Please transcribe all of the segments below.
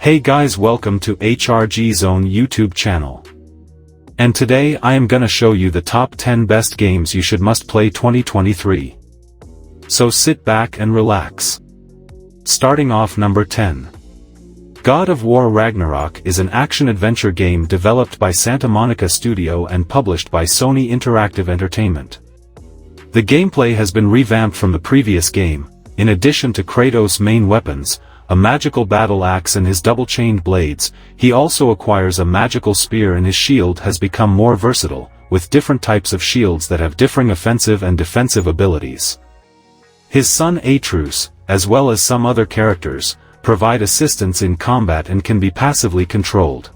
Hey guys, welcome to HRG Zone YouTube channel. And today I am gonna show you the top 10 best games you must play 2023. So sit back and relax. Starting off number 10. God of War Ragnarok is an action-adventure game developed by Santa Monica Studio and published by Sony Interactive Entertainment. The gameplay has been revamped from the previous game. In addition to Kratos' main weapons, a magical battle axe and his double-chained blades, he also acquires a magical spear, and his shield has become more versatile, with different types of shields that have differing offensive and defensive abilities. His son Atreus, as well as some other characters, provide assistance in combat and can be passively controlled.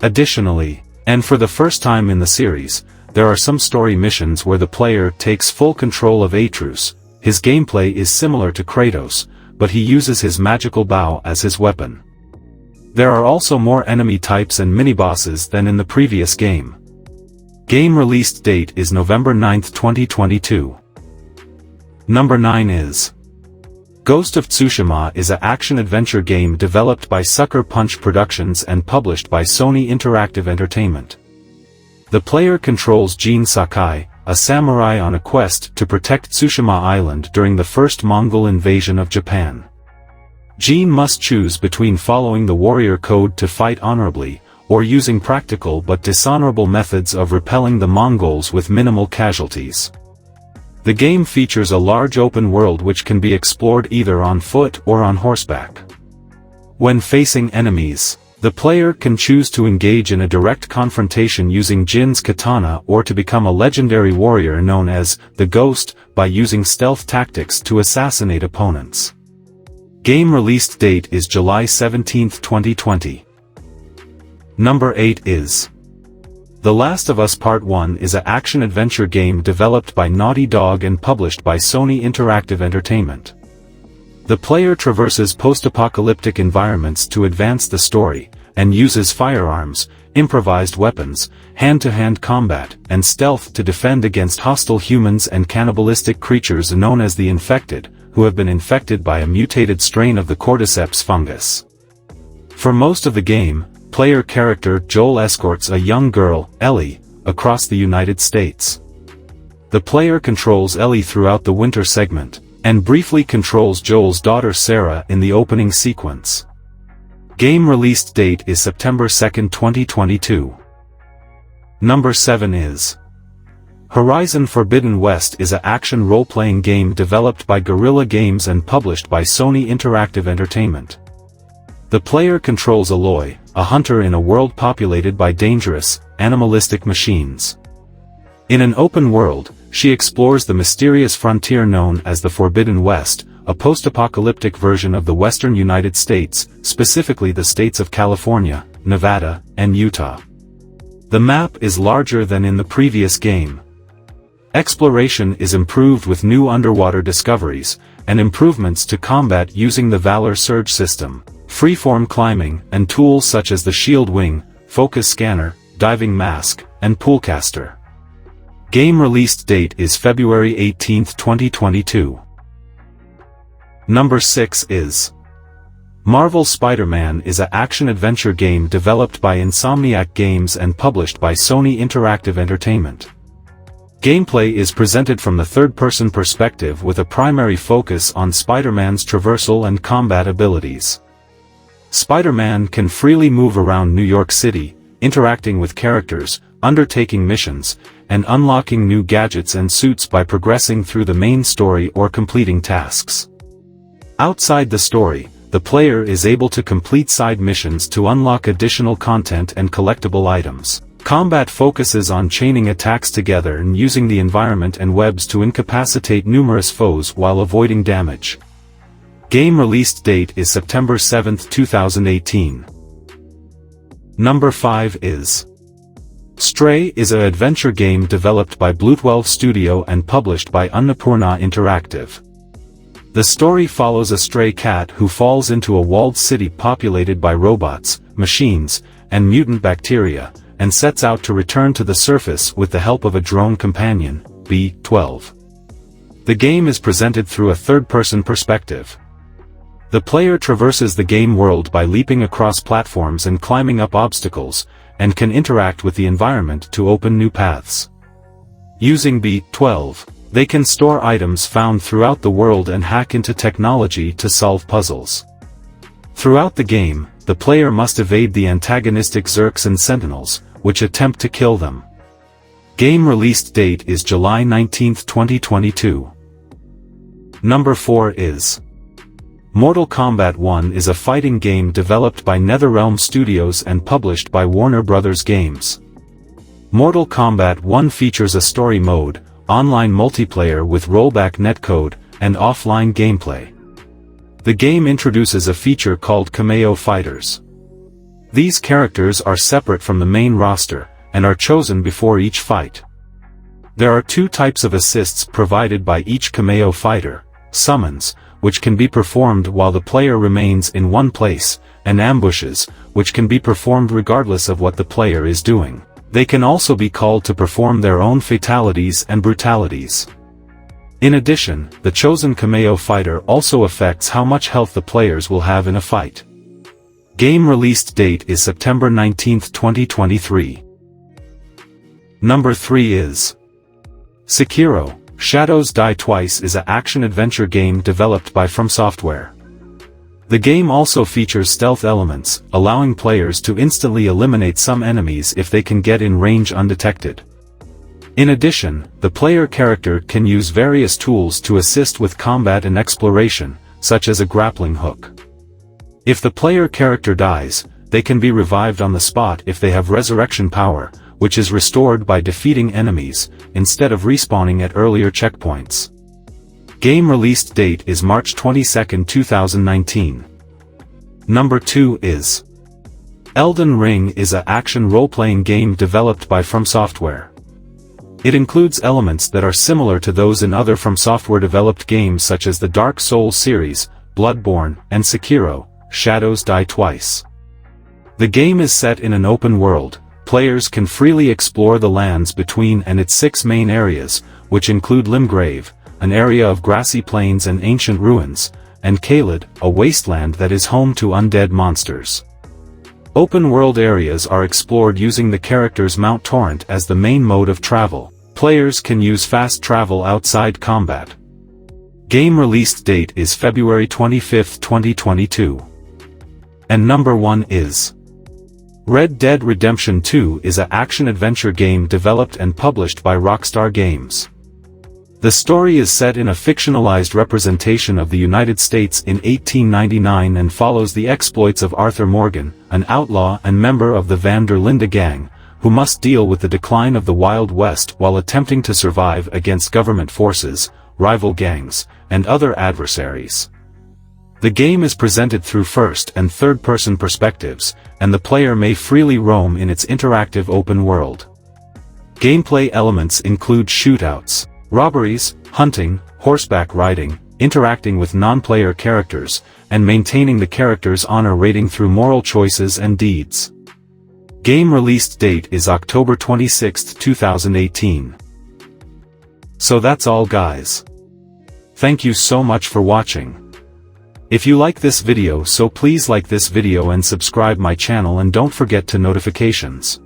Additionally, and for the first time in the series, there are some story missions where the player takes full control of Atreus. His gameplay is similar to Kratos, but he uses his magical bow as his weapon. There are also more enemy types and mini-bosses than in the previous game. Game release date is November 9, 2022. Number 9 is Ghost of Tsushima is an action-adventure game developed by Sucker Punch Productions and published by Sony Interactive Entertainment. The player controls Jin Sakai, a samurai on a quest to protect Tsushima Island during the first Mongol invasion of Japan. Jin must choose between following the warrior code to fight honorably, or using practical but dishonorable methods of repelling the Mongols with minimal casualties. The game features a large open world which can be explored either on foot or on horseback. When facing enemies, the player can choose to engage in a direct confrontation using Jin's katana or to become a legendary warrior known as the Ghost by using stealth tactics to assassinate opponents. Game release date is July 17, 2020. Number 8 is The Last of Us Part 1 is an action-adventure game developed by Naughty Dog and published by Sony Interactive Entertainment. The player traverses post-apocalyptic environments to advance the story, and uses firearms, improvised weapons, hand-to-hand combat, and stealth to defend against hostile humans and cannibalistic creatures known as the Infected, who have been infected by a mutated strain of the cordyceps fungus. For most of the game, player character Joel escorts a young girl, Ellie, across the United States. The player controls Ellie throughout the winter segment, and briefly controls Joel's daughter Sarah in the opening sequence. Game release date is September 2, 2022. Number 7 is Horizon Forbidden West is an action role-playing game developed by Guerrilla Games and published by Sony Interactive Entertainment. The player controls Aloy, a hunter in a world populated by dangerous, animalistic machines. In an open world, she explores the mysterious frontier known as the Forbidden West, a post-apocalyptic version of the western United States, specifically the states of California, Nevada, and Utah. The map is larger than in the previous game. Exploration is improved with new underwater discoveries, and improvements to combat using the Valor Surge system, freeform climbing, and tools such as the Shield Wing, Focus Scanner, Diving Mask, and Poolcaster. Game release date is February 18, 2022. Number 6 is Marvel's Spider-Man is an action-adventure game developed by Insomniac Games and published by Sony Interactive Entertainment. Gameplay is presented from the third-person perspective with a primary focus on Spider-Man's traversal and combat abilities. Spider-Man can freely move around New York City, interacting with characters, undertaking missions, and unlocking new gadgets and suits by progressing through the main story or completing tasks. Outside the story, the player is able to complete side missions to unlock additional content and collectible items. Combat focuses on chaining attacks together and using the environment and webs to incapacitate numerous foes while avoiding damage. Game release date is September 7, 2018. Number 5 is Stray is an adventure game developed by Blue12 Studio and published by Annapurna Interactive. The story follows a stray cat who falls into a walled city populated by robots, machines, and mutant bacteria, and sets out to return to the surface with the help of a drone companion, B-12. The game is presented through a third-person perspective. The player traverses the game world by leaping across platforms and climbing up obstacles, and can interact with the environment to open new paths. Using B12, they can store items found throughout the world and hack into technology to solve puzzles. Throughout the game, the player must evade the antagonistic Zerks and Sentinels, which attempt to kill them. Game release date is July 19, 2022. Number 4 is Mortal Kombat 1 is a fighting game developed by NetherRealm Studios and published by Warner Bros. Games. Mortal Kombat 1 features a story mode, online multiplayer with rollback netcode, and offline gameplay. The game introduces a feature called Cameo Fighters. These characters are separate from the main roster, and are chosen before each fight. There are two types of assists provided by each Cameo fighter: summons, which can be performed while the player remains in one place, and ambushes, which can be performed regardless of what the player is doing. They can also be called to perform their own fatalities and brutalities. In addition, the chosen Cameo fighter also affects how much health the players will have in a fight. Game release date is September 19, 2023. Number 3 is Sekiro: Shadows Die Twice is an action-adventure game developed by From Software. The game also features stealth elements, allowing players to instantly eliminate some enemies if they can get in range undetected. In addition, the player character can use various tools to assist with combat and exploration, such as a grappling hook. If the player character dies, they can be revived on the spot if they have resurrection power, which is restored by defeating enemies, instead of respawning at earlier checkpoints. Game release date is March 22, 2019. Number 2 is Elden Ring is an action role-playing game developed by From Software. It includes elements that are similar to those in other From Software-developed games such as the Dark Souls series, Bloodborne, and Sekiro: Shadows Die Twice. The game is set in an open world. Players can freely explore the lands between and its 6 main areas, which include Limgrave, an area of grassy plains and ancient ruins, and Caelid, a wasteland that is home to undead monsters. Open-world areas are explored using the character's Mount Torrent as the main mode of travel. Players can use fast travel outside combat. Game release date is February 25, 2022. And number 1 is Red Dead Redemption 2 is an action-adventure game developed and published by Rockstar Games. The story is set in a fictionalized representation of the United States in 1899 and follows the exploits of Arthur Morgan, an outlaw and member of the Van der Linde gang, who must deal with the decline of the Wild West while attempting to survive against government forces, rival gangs, and other adversaries. The game is presented through first and third-person perspectives, and the player may freely roam in its interactive open world. Gameplay elements include shootouts, robberies, hunting, horseback riding, interacting with non-player characters, and maintaining the character's honor rating through moral choices and deeds. Game release date is October 26, 2018. So that's all, guys. Thank you so much for watching. If you like this video, so please like this video and subscribe my channel, and don't forget to notifications.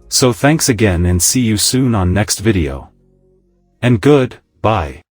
So thanks again and see you soon on next video. And good, bye.